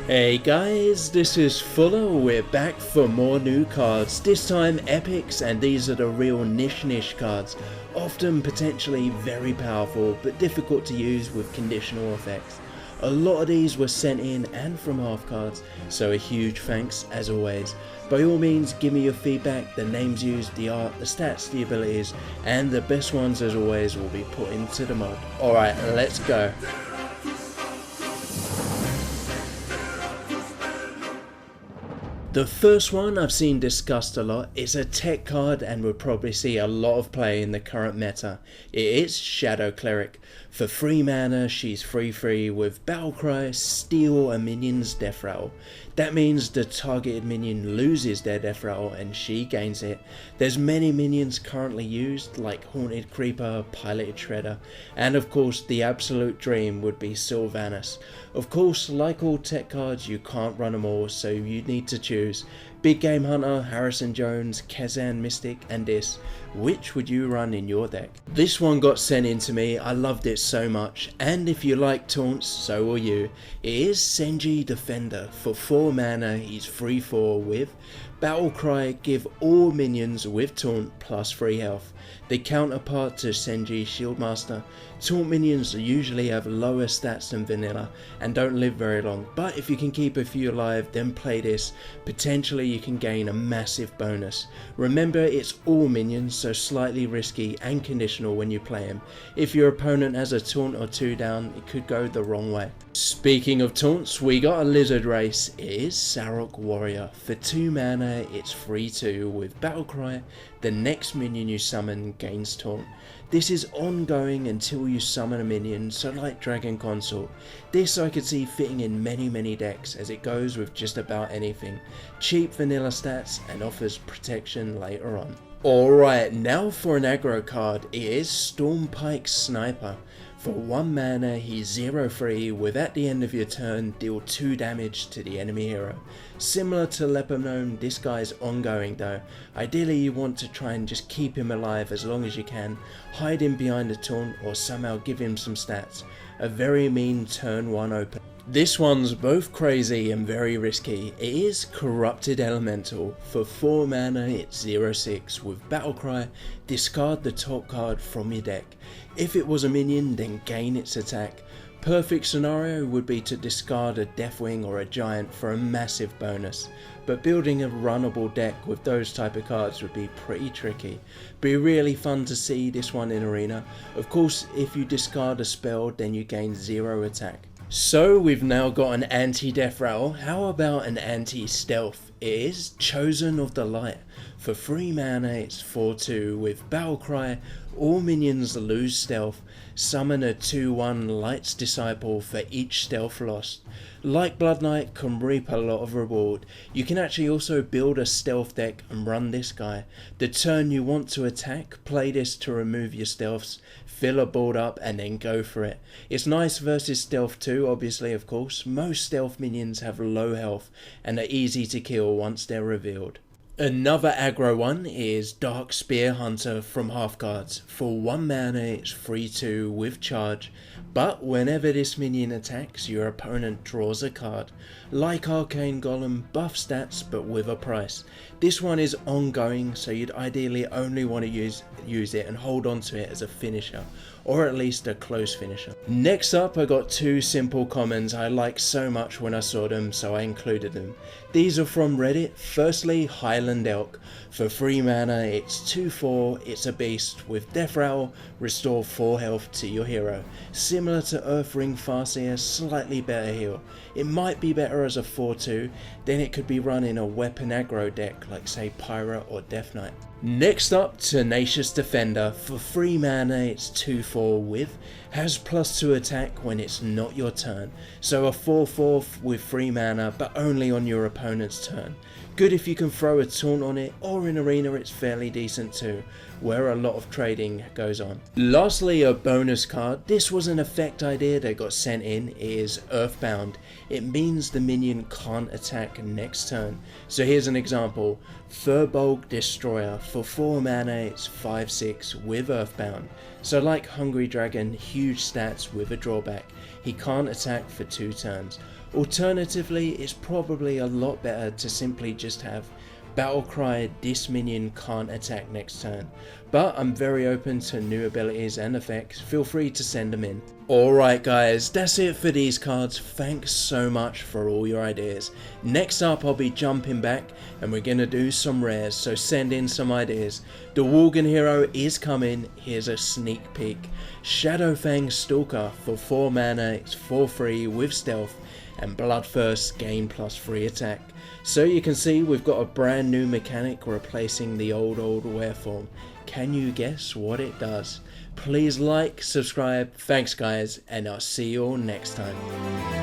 Hey guys, this is Fuller. We're back for more new cards, this time epics, and these are the real niche cards, often potentially very powerful but difficult to use with conditional effects. A lot of these were sent in and from half cards, so a huge thanks as always. By all means give me your feedback, the names used, the art, the stats, the abilities, and the best ones as always will be put into the mod. Alright, let's go. The first one I've seen discussed a lot. It's a tech card and would probably see a lot of play in the current meta. It is Shadow Cleric. For 3 mana, she's 3/3 with Battlecry, Steal a minion's Death Rattle. That means the targeted minion loses their Death Rattle and she gains it. There's many minions currently used like Haunted Creeper, Piloted Shredder, and of course the absolute dream would be Sylvanas. Of course, like all tech cards, you can't run them all, so you need to choose. Big Game Hunter, Harrison Jones, Kazan Mystic, and this. Which would you run in your deck? This one got sent in to me, I loved it so much, and if you like taunts, so will you. It is Senji Defender. For 4 mana, he's 3/4 with Battlecry, give all minions with taunt plus 3 health. The counterpart to Senji Shieldmaster, taunt minions usually have lower stats than vanilla and don't live very long, but if you can keep a few alive then play this, potentially you can gain a massive bonus. Remember, it's all minions, so slightly risky and conditional when you play him. If your opponent has a taunt or 2 down, it could go the wrong way. Speaking of taunts, we got a lizard race. It is Sarok Warrior. For 2 mana, it's 3/2 with Battlecry. The next minion you summon gains taunt. This is ongoing until you summon a minion, so like Dragon Consort. This I could see fitting in many decks as it goes with just about anything. Cheap vanilla stats and offers protection later on. Alright, now for an aggro card. It is Stormpike Sniper. For 1 mana, he's 0/3 with at the end of your turn deal 2 damage to the enemy hero. Similar to Leper Gnome, this guy's ongoing though. Ideally you want to try and just keep him alive as long as you can, hide him behind a taunt or somehow give him some stats. A very mean turn 1 open. This one's both crazy and very risky. It is Corrupted Elemental. For 4 mana, it's 0/6 with Battlecry. Discard the top card from your deck. If it was a minion, then gain its attack. Perfect scenario would be to discard a Deathwing or a Giant for a massive bonus, but building a runnable deck with those type of cards would be pretty tricky. Be really fun to see this one in Arena. Of course, if you discard a spell, then you gain 0 attack. So we've now got an anti-death rattle. How about an anti-stealth? It is Chosen of the Light. For 3 mana, it's 4/2 with Battlecry. All minions lose stealth. Summon a 2/1 Light's Disciple for each stealth lost. Like Blood Knight, can reap a lot of reward. You can actually also build a stealth deck and run this guy. The turn you want to attack, play this to remove your stealths, fill a board up and then go for it. It's nice versus stealth too, obviously of course. Most stealth minions have low health and are easy to kill once they're revealed. Another aggro one is Dark Spear Hunter from half cards. For 1 mana, it's 3/2 with charge, but whenever this minion attacks, your opponent draws a card. Like Arcane Golem, buff stats but with a price. This one is ongoing, so you'd ideally only want to use it and hold on to it as a finisher, or at least a close finisher. Next up, I got 2 simple commons I liked so much when I saw them, so I included them. These are from Reddit. Firstly, Highland Elk. For 3 mana, it's 2/4, it's a beast with Death Rattle, restore 4 health to your hero. Similar to Earthring Farseer, slightly better heal. It might be better as a 4/2, then it could be run in a weapon aggro deck like say Pyra or Death Knight. Next up, Tenacious Defender. For 3 mana, it's 2/4 with, has +2 attack when it's not your turn. So a 4/4 with 3 mana, but only on your opponent's turn. Good if you can throw a taunt on it, or in Arena it's fairly decent too. where a lot of trading goes on. Lastly, a bonus card. This was an effect idea that got sent in. It is Earthbound. It means the minion can't attack next turn. So here's an example. Firbolg Destroyer. For 4 mana, it's 5/6 with Earthbound. So like Hungry Dragon, huge stats with a drawback. He can't attack for 2 turns. Alternatively, it's probably a lot better to simply just have Battlecry, this minion can't attack next turn. But I'm very open to new abilities and effects, feel free to send them in. Alright guys, that's it for these cards. Thanks so much for all your ideas. Next up I'll be jumping back and we're gonna do some rares, so send in some ideas. The Worgen hero is coming, here's a sneak peek. Shadowfang Stalker for 4 mana, it's for free with stealth, and Bloodthirst gain +3 attack. So you can see we've got a brand new mechanic replacing the old wereform. Can you guess what it does? Please like, subscribe, thanks guys, and I'll see you all next time.